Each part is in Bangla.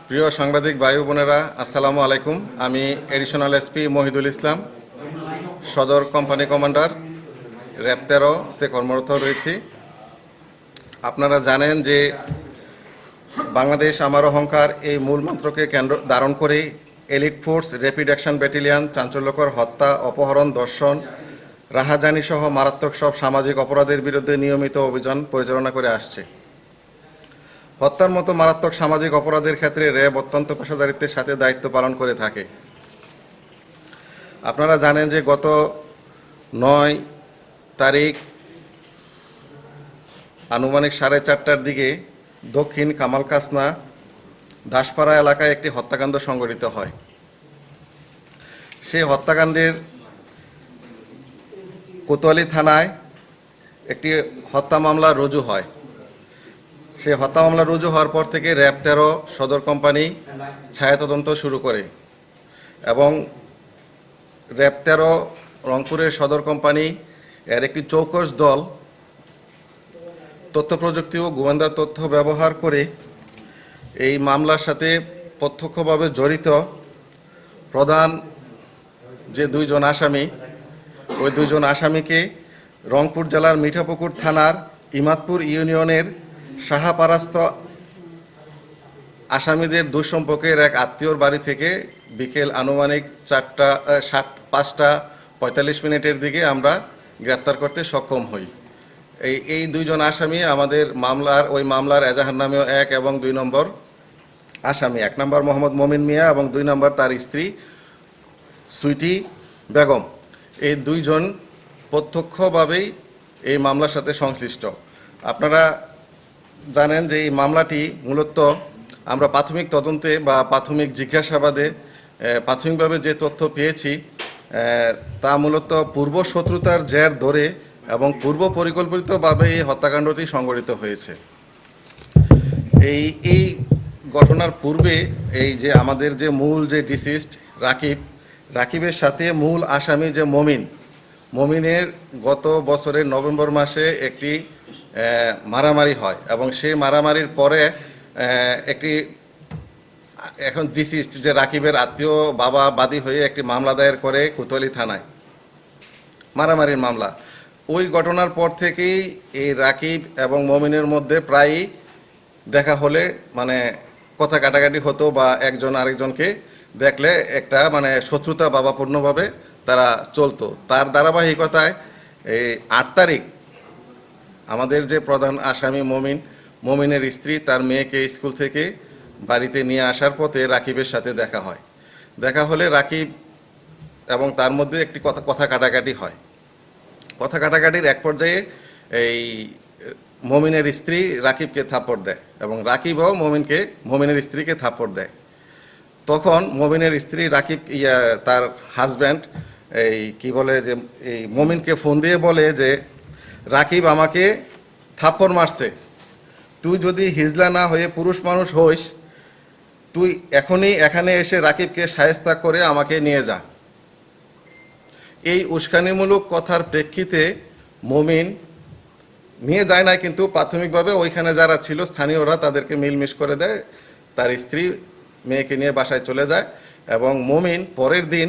প্রিয় সাংবাদিক ভাই বোনেরা, আসসালামু আলাইকুম। আমি এডিশনাল এসপি মহিদুল ইসলাম, সদর কোম্পানি কমান্ডার, র্যাব 13-তে কর্মরত রয়েছি। আপনারা জানেন যে বাংলাদেশ আমার অহংকার এই মূল মন্ত্রকে কেন্দ্র ধারণ করেই elite force rapid action battalion চাঞ্চল্যকর হত্যা, অপহরণ, ধর্ষণ, রাহাজানি সহ মারাত্মক সব সামাজিক অপরাধের বিরুদ্ধে নিয়মিত অভিযান পরিচালনা করে আসছে। হত্যার মতো মারাত্মক সামাজিক অপরাধের ক্ষেত্রে র্যাব অত্যন্ত পেশাদারিত্বের সাথে দায়িত্ব পালন করে থাকে। আপনারা জানেন যে গত 9 তারিখ আনুমানিক 4:30টার দিকে দক্ষিণ কামালকাসনা দাসপাড়া এলাকায় একটি হত্যাকাণ্ড সংঘটিত হয়। সেই হত্যাকাণ্ডের কোতোয়ালি থানায় একটি হত্যা মামলা রুজু হয়। সেই হত্যা মামলা রুজু হওয়ার পর থেকে র্যাব 13 সদর কোম্পানি ছায়া তদন্ত শুরু করে এবং র্যাব 13 রংপুরের সদর কোম্পানি এর একটি চৌকস দল তথ্য প্রযুক্তি ও গোয়েন্দা তথ্য ব্যবহার করে এই মামলার সাথে প্রত্যক্ষভাবে জড়িত প্রধান যে 2 জন আসামি, ওই 2 জন আসামিকে রংপুর জেলার মিঠাপুকুর থানার ইমাদপুর ইউনিয়নের সাহাপারাস্ত আসামিদের দুঃসম্পর্কের এক আত্মীয়র বাড়ি থেকে বিকেল আনুমানিক 5:45 দিকে আমরা গ্রেপ্তার করতে সক্ষম হই। এই 2 জন আসামি আমাদের মামলার এজাহার নামেও 1 এবং 2 নম্বর আসামি। 1 নম্বর মোহাম্মদ মমিন মিয়া এবং 2 নম্বর তার স্ত্রী সুইটি বেগম। এই 2 জন প্রত্যক্ষভাবেই এই মামলার সাথে সংশ্লিষ্ট। আপনারা জানেন যে এই মামলাটি মূলত আমরা প্রাথমিক তদন্তে বা প্রাথমিক জিজ্ঞাসাবাদে প্রাথমিকভাবে যে তথ্য পেয়েছি তা মূলত পূর্ব শত্রুতার জের ধরে এবং পূর্ব পরিকল্পিতভাবে এই হত্যাকাণ্ডটি সংঘটিত হয়েছে। এই ঘটনার পূর্বে এই যে আমাদের যে মূল যে ডিসিজড রাকিবের সাথে মূল আসামি যে মমিনের গত বছরের নভেম্বর মাসে একটি মারামারি হয় এবং সেই মারামারির পরে একটি এখন ডিসিজড যে রাকিবের আত্মীয় বাবা বাদী হয়ে একটি মামলা দায়ের করে কোতোয়ালি থানায়, মারামারির মামলা। ওই ঘটনার পর থেকেই এই রাকিব এবং মমিনের মধ্যে প্রায়ই দেখা হলে মানে কথা কাটাকাটি হতো বা একজন আরেকজনকে দেখলে একটা মানে শত্রুতা ভাবাপূর্ণভাবে তারা চলতো। তার ধারাবাহিকতায় এই 8 তারিখ আমাদের যে প্রধান আসামি মমিনের স্ত্রী তার মেয়েকে স্কুল থেকে বাড়িতে নিয়ে আসার পথে রাকিবের সাথে দেখা হলে রাকিব এবং তার মধ্যে একটি কথা কাটাকাটি হয়। কথা কাটাকাটির এক পর্যায়ে এই মমিনের স্ত্রী রাকিবকে থাপ্পড় দেয় এবং রাকিবও মমিনের স্ত্রীকে থাপ্পড় দেয়। তখন মমিনের স্ত্রী রাকিব তার হাজব্যান্ড কি বলে যে এই মমিনকে ফোন দিয়ে বলে যে রাকিব আমাকে থাপ্পড় মারছে, তুই যদি হিজলা না হয়ে পুরুষ মানুষ হইস তুই এখনই এখানে এসে রাকিবকে শায়েস্তা করে আমাকে নিয়ে যা। এই উস্কানিমূলক কথার প্রেক্ষিতে মমিন নিয়ে যায় না, কিন্তু প্রাথমিকভাবে ওইখানে যারা ছিল স্থানীয়রা তাদেরকে মিলমিশ করে দেয়। তার স্ত্রী মেয়েকে নিয়ে বাসায় চলে যায় এবং মমিন পরের দিন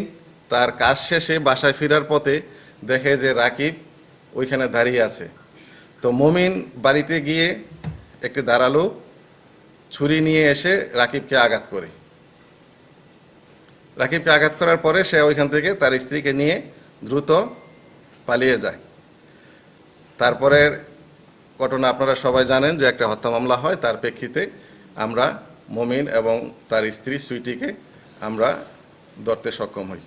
তার কাজ শেষে বাসায় ফেরার পথে দেখে যে রাকিব ওইখানে দাঁড়িয়ে আছে। তো মমিন বাড়িতে গিয়ে একটি ধারালো ছুরি নিয়ে এসে রাকিবকে আঘাত করার পরে সে ওইখান থেকে তার স্ত্রীকে নিয়ে দ্রুত পালিয়ে যায়। তারপরের ঘটনা আপনারা সবাই জানেন যে একটা হত্যা মামলা হয়। তার প্রেক্ষিতে আমরা মমিন এবং তার স্ত্রী সুইটিকে আমরা ধরতে সক্ষম হই।